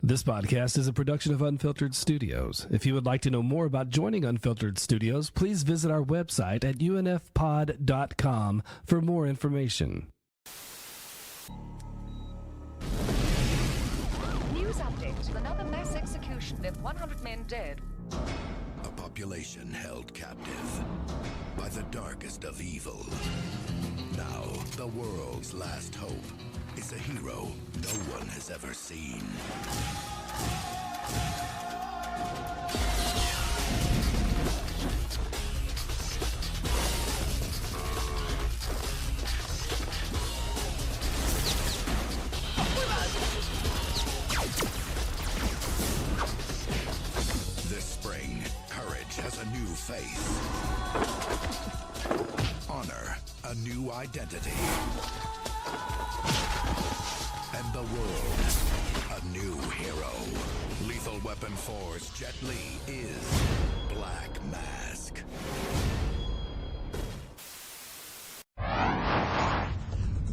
This podcast is a production of Unfiltered Studios. If you would like to know more about joining Unfiltered Studios, please visit our website at unfpod.com for more information. News update. Another mass execution left 100 men dead. A population held captive by the darkest of evil. Now, the world's last hope is a hero no one has ever seen. This spring, courage has a new face. Honor, a new identity. And the world, a new hero. Lethal Weapon 4's Jet Li is Black Mask.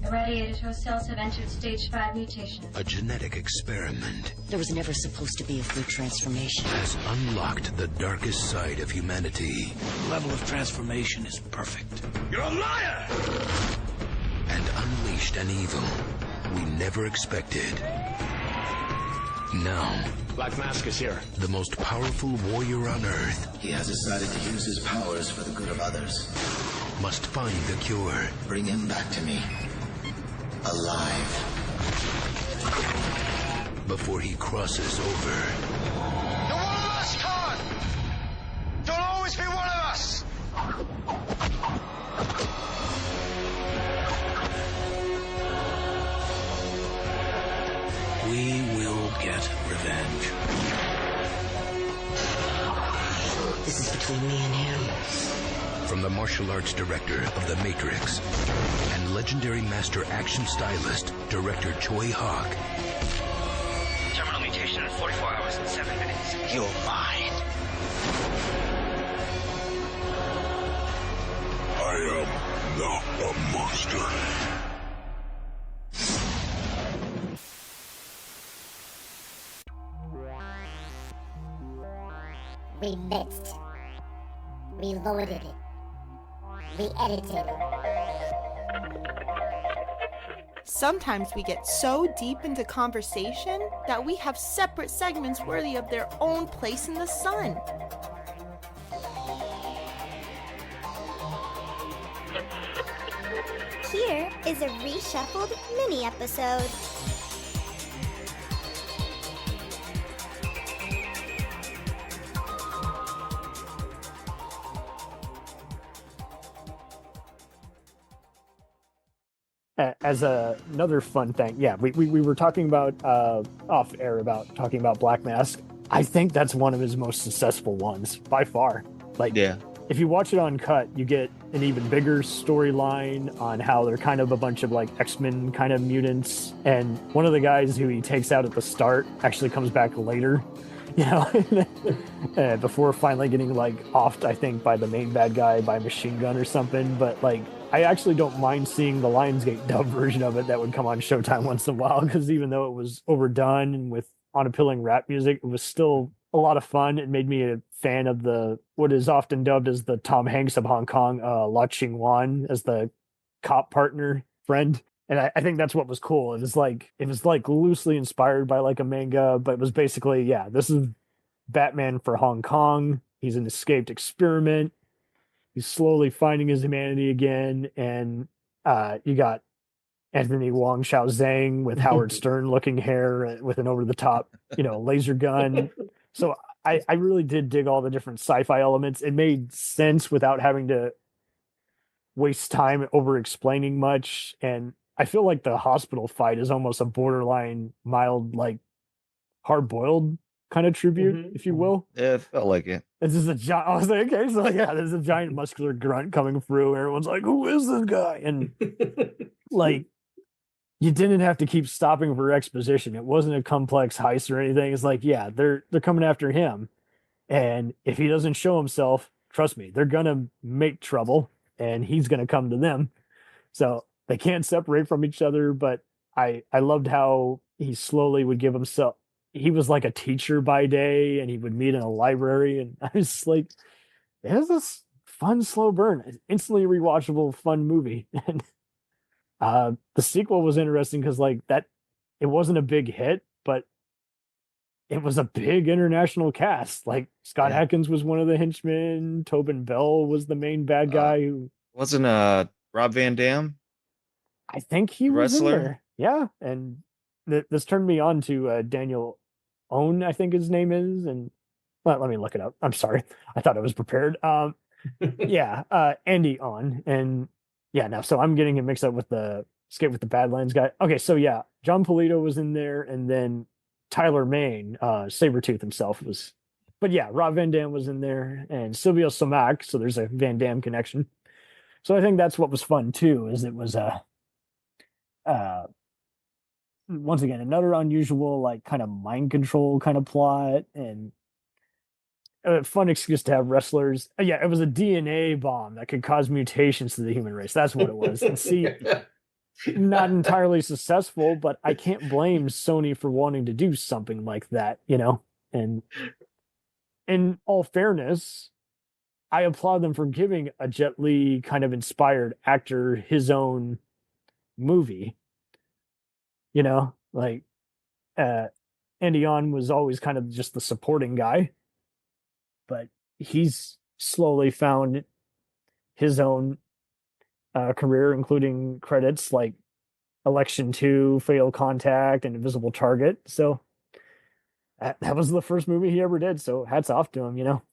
Irradiator cells have entered stage 5 mutation. A genetic experiment There was never supposed to be a full transformation. has unlocked the darkest side of humanity. Level of transformation is perfect. You're a liar! And unleashed an evil we never expected. Now, Black Mask is here. the most powerful warrior on Earth He has decided to use his powers for the good of others. must find the cure. Bring him back to me. Alive. Before he crosses over. You're one of us, Khan! You'll always be one of us! We will get revenge. This is between me and him. From the martial arts director of The Matrix and legendary master action stylist, director Choi Hawk. Terminal mutation in 44 hours and 7 minutes. You're mine. I am not a monster. We mixed. We loaded it. We edited. Sometimes we get so deep into conversation that we have separate segments worthy of their own place in the sun. Here is a reshuffled mini episode. As another fun thing, yeah, we were talking about off air about talking about Black Mask. I think that's one of his most successful ones by far. Like, Yeah. if you watch it uncut, you get an even bigger storyline on how they're kind of a bunch of like X-Men kind of mutants, and one of the guys who he takes out at the start actually comes back later, you know, before finally getting like offed, I think, by the main bad guy by a machine gun or something. But like, I actually don't mind seeing the Lionsgate dub version of it that would come on Showtime once in a while, because even though it was overdone and with unappealing rap music, it was still a lot of fun. It made me a fan of the what is often dubbed as the Tom Hanks of Hong Kong, La Ching Wan, as the cop partner friend. And I think that's what was cool. It was like loosely inspired by like a manga, but it was basically, yeah, this is Batman for Hong Kong. He's an escaped experiment. He's slowly finding his humanity again. And you got Anthony Wong Xiao Zhang with Howard Stern looking hair with an over the top, laser gun. So I really did dig all the different sci-fi elements. It made sense without having to waste time over explaining much. And I feel like the hospital fight is almost a borderline mild, like hard-boiled kind of tribute, if you will. Yeah, it felt like it. This is a giant. I was like, okay, so yeah, there's a giant muscular grunt coming through. Everyone's like, who is this guy? And like, you didn't have to keep stopping for exposition. It wasn't a complex heist or anything. It's like, yeah, they're coming after him. And if he doesn't show himself, trust me, they're gonna make trouble and he's gonna come to them. So they can't separate from each other, but I loved how he slowly would give himself he was like a teacher by day, and he would meet in a library, and I was like, "There's this fun, slow burn, it's instantly rewatchable, fun movie." And the sequel was interesting because like that, it wasn't a big hit, but it was a big international cast. Like Scott Adkins was one of the henchmen. Tobin Bell was the main bad guy. Who wasn't Rob Van Dam? I think he was in there. Yeah, and this turned me on to Daniel Own, I think his name is, and well, let me look it up. I'm sorry, I thought I was prepared. Andy On, and yeah, no, so I'm getting him mixed up with the Escape with the Badlands guy. Okay, so yeah, John Polito was in there, and then Tyler Mane, Sabretooth himself was, but yeah, Rob Van Dam was in there, and Silvio Somac, so there's a Van Dam connection. So I think that's what was fun too, is it was once again another unusual like kind of mind control kind of plot, and a fun excuse to have wrestlers. Yeah, it was a DNA bomb that could cause mutations to the human race. That's what it was. And see, not entirely successful, but I can't blame Sony for wanting to do something like that, you know? And in all fairness, I applaud them for giving a Jet Li kind of inspired actor his own movie. You know, like Andy On was always kind of just the supporting guy, but he's slowly found his own career, including credits like Election 2, Fatal Contact, and Invisible Target. So that was the first movie he ever did. So hats off to him, you know.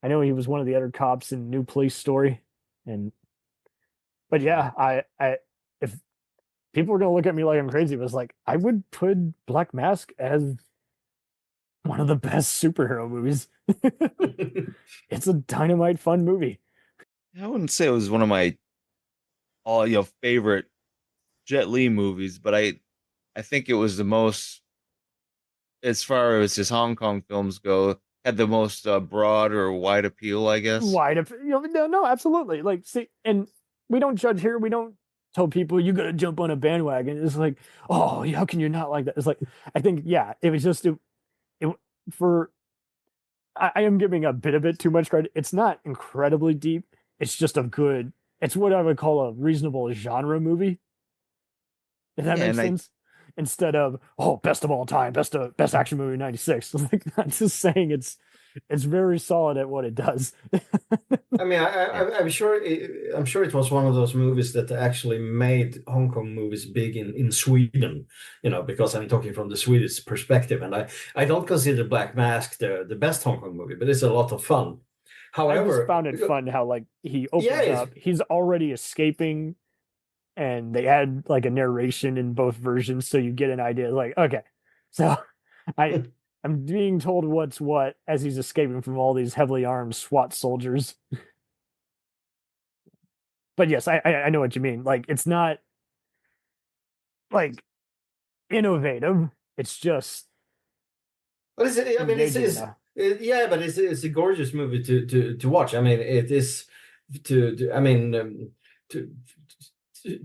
I know he was one of the other cops in New Police Story, but yeah, I if people were gonna look at me like I'm crazy, it was like I would put Black Mask as one of the best superhero movies. It's a dynamite fun movie. I wouldn't say it was one of my favorite Jet Li movies, but I think it was the most, as far as his Hong Kong films go, had the most broad or wide appeal, I guess. No, absolutely. Like, see, and we don't judge here. We don't tell people you got to jump on a bandwagon. It's like, oh, how can you not like that? It's like, I think, yeah, it was just I am giving a bit of it too much credit. It's not incredibly deep. It's just it's what I would call a reasonable genre movie. If that makes sense. Instead of, best of all time, best action movie 96. Like, I'm just saying it's very solid at what it does. I mean, I'm sure it was one of those movies that actually made Hong Kong movies big in Sweden, you know, because I'm talking from the Swedish perspective, and I don't consider Black Mask the best Hong Kong movie, but it's a lot of fun. However, I just found it fun how like he opens up, he's already escaping, and they add like a narration in both versions, so you get an idea. Like, okay, so I'm being told what's what as he's escaping from all these heavily armed SWAT soldiers. But yes, I know what you mean. Like, it's not like innovative. It's just. But it's a gorgeous movie to watch. I mean, it is to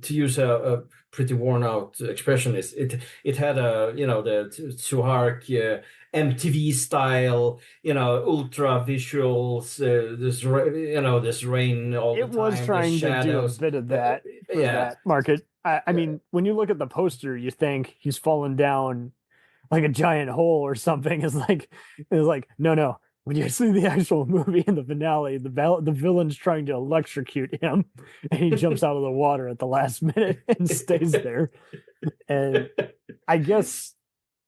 use a pretty worn out expression, it had the Suhark MTV style, ultra visuals, this rain all the time. It was trying to do a bit of that for that market. I mean, when you look at the poster, you think he's fallen down like a giant hole or something. It's like no. When you see the actual movie in the finale, the villain's trying to electrocute him, and he jumps out of the water at the last minute and stays there. And I guess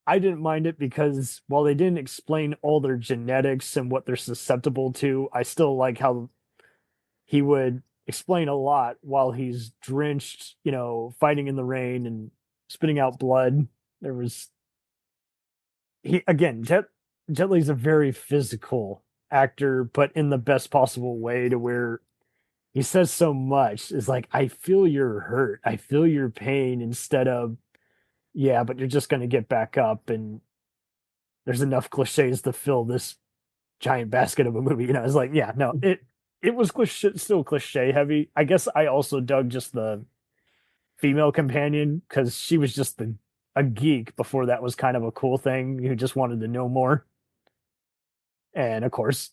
I didn't mind it because while they didn't explain all their genetics and what they're susceptible to, I still like how he would explain a lot while he's drenched, fighting in the rain and spitting out blood. Jet Li's a very physical actor, but in the best possible way, to where he says so much. It's like, I feel your hurt. I feel your pain, instead of, yeah, but you're just going to get back up, and there's enough cliches to fill this giant basket of a movie. It's like, yeah, no, it was still cliche heavy. I guess I also dug just the female companion, because she was just the a geek before that was kind of a cool thing. You just wanted to know more. And of course,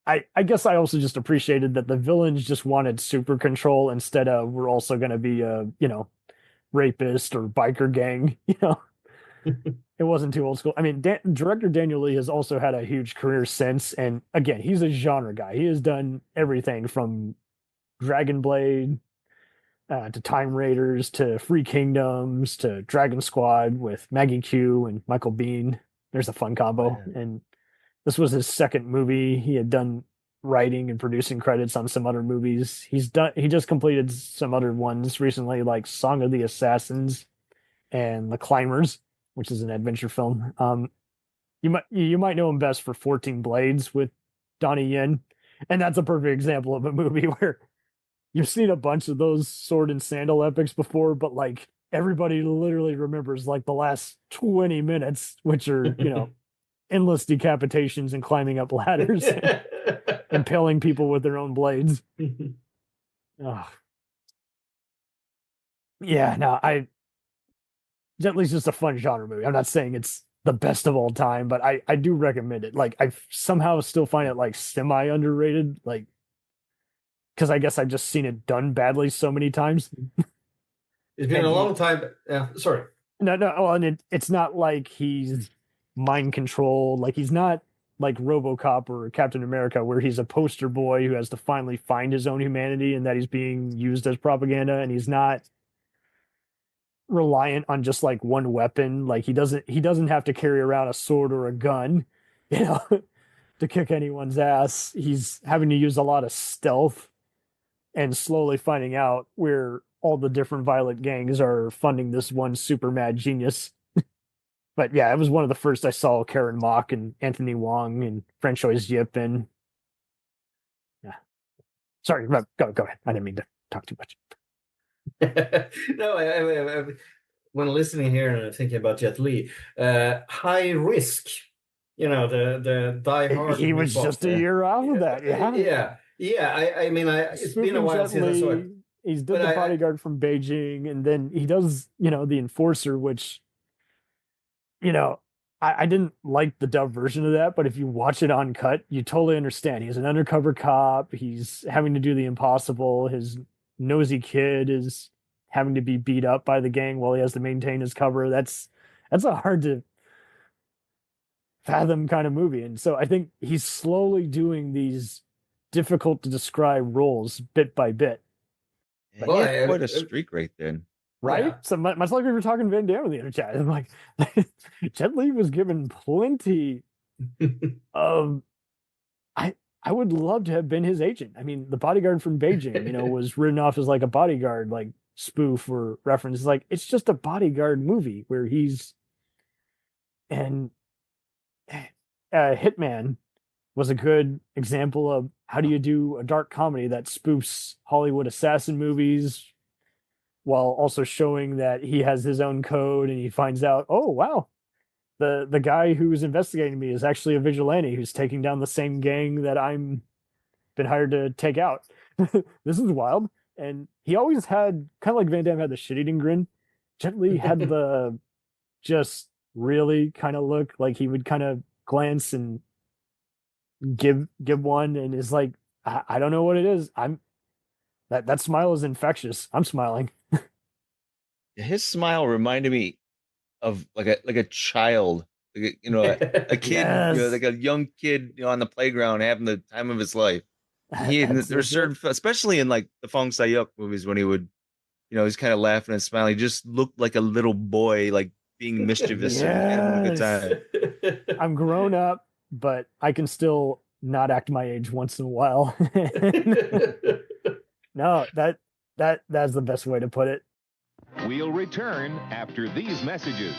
I guess I also just appreciated that the villains just wanted super control instead of we're also going to be a, rapist or biker gang, It wasn't too old school. I mean, director Daniel Lee has also had a huge career since. And again, he's a genre guy. He has done everything from Dragon Blade to Time Raiders to Free Kingdoms to Dragon Squad with Maggie Q and Michael Biehn. There's a fun combo. Man. And this was his second movie. He had done writing and producing credits on some other movies. He just completed some other ones recently, like Song of the Assassins and The Climbers, which is an adventure film. You might know him best for 14 Blades with Donnie Yen, and that's a perfect example of a movie where you've seen a bunch of those sword and sandal epics before, but like everybody literally remembers like the last 20 minutes, which are endless decapitations and climbing up ladders, and impaling people with their own blades. Yeah, no, Jet Li's just a fun genre movie. I'm not saying it's the best of all time, but I do recommend it. Like, I somehow still find it like semi underrated, like, because I guess I've just seen it done badly so many times. It's been a long time. Yeah, sorry. No. Well, and it's not like he's mind controlled. Like, he's not like RoboCop or Captain America, where he's a poster boy who has to finally find his own humanity and that he's being used as propaganda, and he's not reliant on just like one weapon. Like, he doesn't have to carry around a sword or a gun, to kick anyone's ass. He's having to use a lot of stealth and slowly finding out where all the different violent gangs are funding this one super mad genius. But yeah, it was one of the first I saw Karen Mok and Anthony Wong and Francois Yip and yeah. Sorry, go ahead. I didn't mean to talk too much. No, I when listening here and thinking about Jet Li, High Risk, the Die Hard. He was just a year after that. Yeah. I mean, it's been a while since I saw it. He's did The Bodyguard from Beijing, and then he does, The Enforcer, which, I didn't like the dub version of that, but if you watch it uncut, you totally understand. He's an undercover cop. He's having to do the impossible. His nosy kid is having to be beat up by the gang while he has to maintain his cover. That's a hard to fathom kind of movie. And so I think he's slowly doing these difficult to describe roles bit by bit. But he had quite a streak right then. Right? Yeah. So much like we were talking Van Damme in the other chat. I'm like, Jet Li was given plenty of... I would love to have been his agent. I mean, The Bodyguard from Beijing, was written off as like a bodyguard, like spoof or reference. Like, it's just a bodyguard movie where he's... And Hitman was a good example of how do you do a dark comedy that spoofs Hollywood assassin movies while also showing that he has his own code, and he finds out, oh, wow, the guy who's investigating me is actually a vigilante who's taking down the same gang that I'm been hired to take out. This is wild. And he always had, kind of like Van Damme had the shit-eating grin, Jet Li had the just really kind of look like he would kind of glance and give one, and is like, I don't know what it is. That smile is infectious. I'm smiling. His smile reminded me of like a child, a kid, Yes. like a young kid, on the playground having the time of his life. There's certain, especially in like the Fong Sayuk movies, when he would, he's kind of laughing and smiling. He just looked like a little boy, like being mischievous and having a good time. I'm grown up, but I can still not act my age once in a while. No, that's the best way to put it. We'll return after these messages.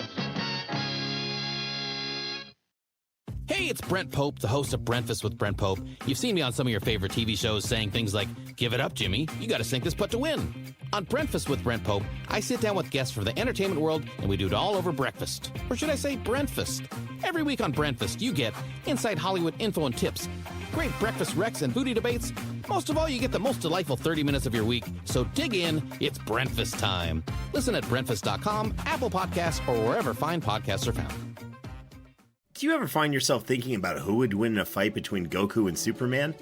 Hey, it's Brent Pope, the host of Breakfast with Brent Pope. You've seen me on some of your favorite TV shows saying things like, give it up, Jimmy. You got to sink this putt to win. On Breakfast with Brent Pope, I sit down with guests from the entertainment world, and we do it all over breakfast. Or should I say Brentfast? Every week on Brentfast, you get inside Hollywood info and tips, great breakfast recs and booty debates, Most of all, you get the most delightful 30 minutes of your week. So dig in. It's Brentfest time. Listen at Brentfest.com, Apple Podcasts, or wherever fine podcasts are found. Do you ever find yourself thinking about who would win in a fight between Goku and Superman?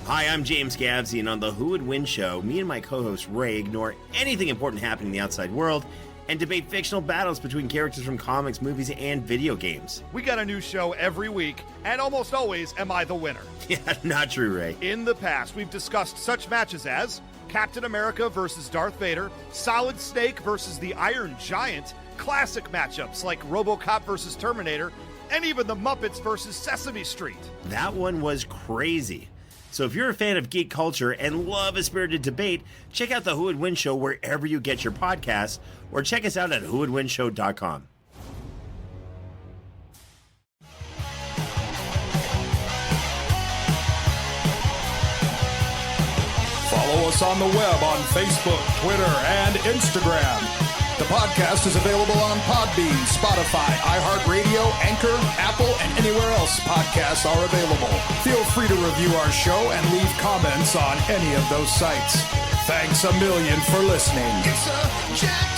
Hi, I'm James Gavsey, and on the Who Would Win show, me and my co-host Ray ignore anything important happening in the outside world and debate fictional battles between characters from comics, movies, and video games. We got a new show every week, and almost always am I the winner. Yeah, not true, Ray. In the past, we've discussed such matches as Captain America versus Darth Vader, Solid Snake versus the Iron Giant, classic matchups like RoboCop versus Terminator, and even the Muppets versus Sesame Street. That one was crazy. So if you're a fan of geek culture and love a spirited debate, check out the Who Would Win show wherever you get your podcasts, or check us out at whowouldwinshow.com. Follow us on the web on Facebook, Twitter, and Instagram. The podcast is available on Podbean, Spotify, iHeartRadio, Anchor, Apple, and anywhere else podcasts are available. Feel free to review our show and leave comments on any of those sites. Thanks a million for listening. It's a Jack